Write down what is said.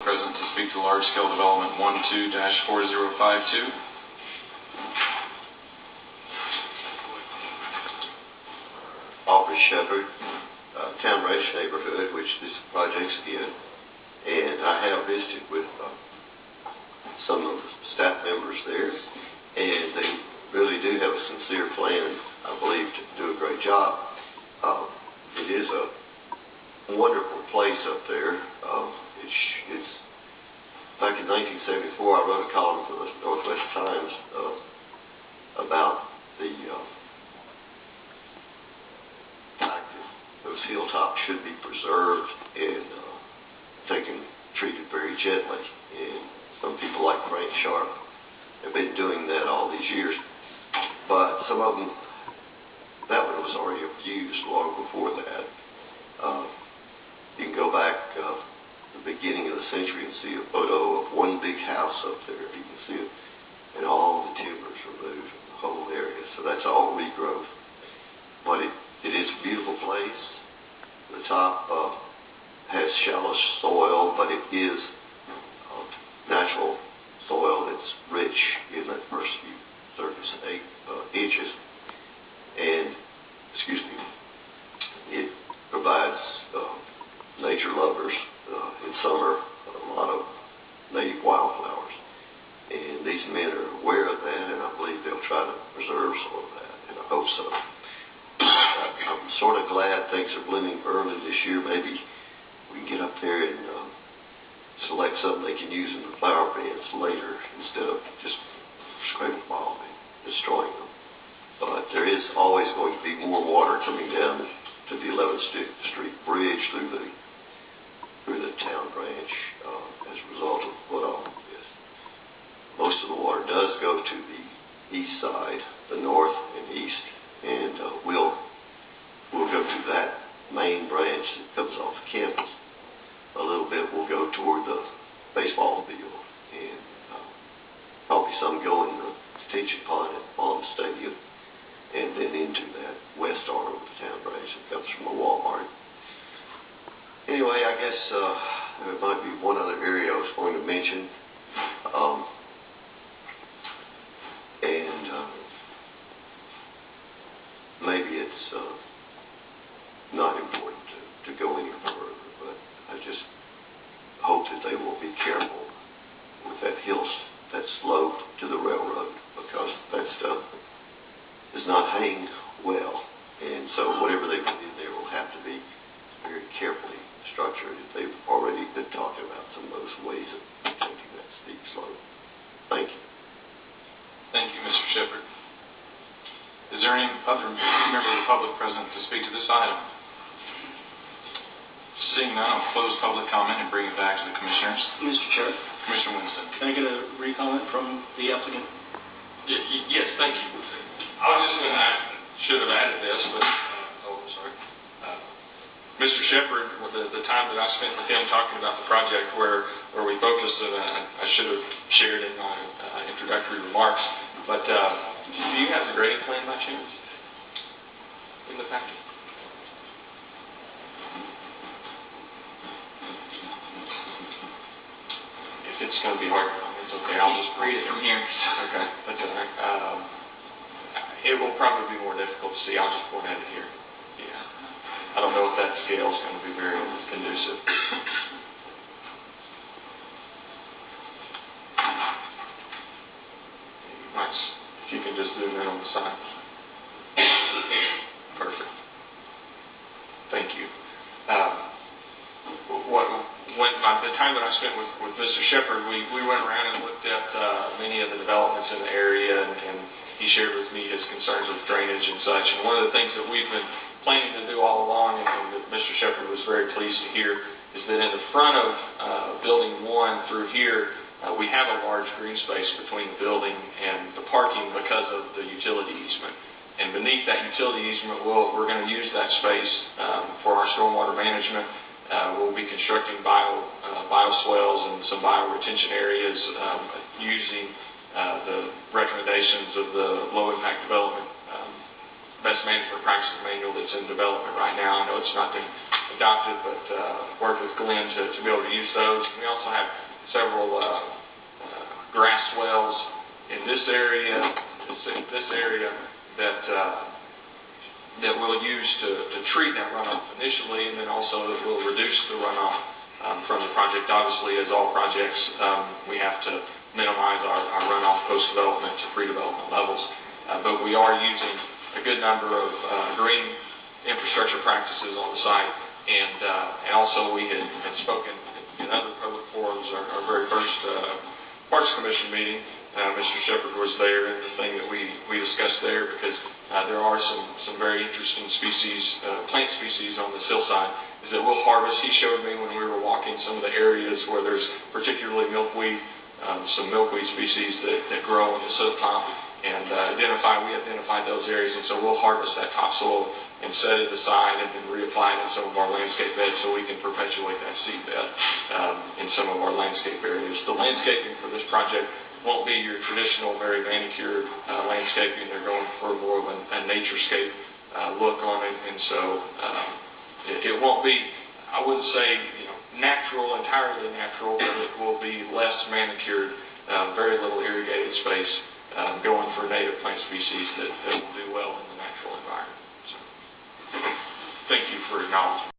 present to speak to large-scale development 12-4052. Officer Shepherd, Town Ranch neighborhood, which this project's in, and I have visited with some of the staff members there, and they really do have a sincere plan, I believe, to do a great job. It is a wonderful place up there. It's back in 1974, I wrote a column for the Northwest Times about the fact that those hilltops should be preserved and treated very gently. And some people like Frank Sharp have been doing that all these years. But some of them, that one was already abused long before that. You can go back the beginning of the century and see a photo of one big house up there. You can see it, and all the timbers removed from the whole area. So that's all regrowth. But it is a beautiful place. The top has shallow soil, but it is natural soil that's rich in that first few surface 8 inches. And, it provides nature lovers in summer a lot of native wildflowers. And these men are aware of that, and I believe they'll try to preserve some of that, and I hope so. I'm sort of glad things are blooming early this year. Maybe we can get up there and select something they can use in the flower beds later instead of just scraping them off and destroying them. But there is always going to be more water coming down to the 11th Street Bridge through the town branch as a result of what all this. Most of the water does go to the east side, the north and east, and we'll go to that main branch that comes off the campus. A little bit will go toward the baseball field, and probably some go in the detention pond at Bond Stadium, and then into that west arm of the town branch that comes from a Walmart. Anyway, I guess there might be one other area I was going to mention, and maybe it's not important to go any further, but I just hope that they will be careful with that hill, that slope to the railroad, because that stuff does not hang well, and so whatever they put in there will have to be very carefully structured. They've already been talking about some of those ways of protecting that steep slope. Thank you. Thank you, Mr. Shepherd. Is there any other member of the public present to speak to this item? Seeing none, I'll close public comment and bring it back to the commissioners. Mr. Chair. Commissioner Winston. Can I get a recomment from the applicant? Yes, thank you. I was just going to, I should have added this, but, sorry. Mr. Shepherd, the time that I spent with him talking about the project where we focused, and I should have shared in my introductory remarks, but do you have the grading plan by chance in the packet? If it's going to be hard, it's okay. I'll just read it from here. Okay, that's all right. It will probably be more difficult to see. I'll just point at it here. Yeah. I don't know if that scale is going to be very conducive. Nice. If you can just zoom in on the side. Perfect. Thank you. The time that I spent with Mr. Shepherd, we went around and looked at many of the developments in the area, and he shared with me his concerns with drainage and such. And one of the things that we've been planning to do all along, and that Mr. Shepherd was very pleased to hear, is that in the front of Building 1 through here, we have a large green space between the building and the parking because of the utility easement. And beneath that utility easement, we're going to use that space for our stormwater management. We'll be constructing bioswales and some bioretention areas using the recommendations of the Low Impact Development Best Management Practices Manual that's in development right now. I know it's not been adopted, but work with Glenn to be able to use those. We also have area that we'll use to treat that runoff initially, and then also that will reduce the runoff from the project. Obviously, as all projects, we have to minimize our runoff post-development to pre-development levels. But we are using a good number of green infrastructure practices on the site, and also we had spoken in other public forums. Our very first Parks Commission meeting, Mr. Shepard was there, and the thing that we discussed there, because there are some very interesting species, plant species on this hillside, is that we'll harvest. He showed me when we were walking some of the areas where there's particularly milkweed, some milkweed species that grow on the hilltop, and we identified those areas, and so we'll harvest that topsoil and set it aside and then reapply it in some of our landscape beds so we can perpetuate that seed bed in some of our landscape areas. The landscaping for this project won't be your traditional, very manicured landscaping. They're going for more of a naturescape look on it, and so it won't be, I wouldn't say, natural, entirely natural, but it will be less manicured, very little irrigated space, going for native plant species that will do well in the natural environment. So, thank you for acknowledging.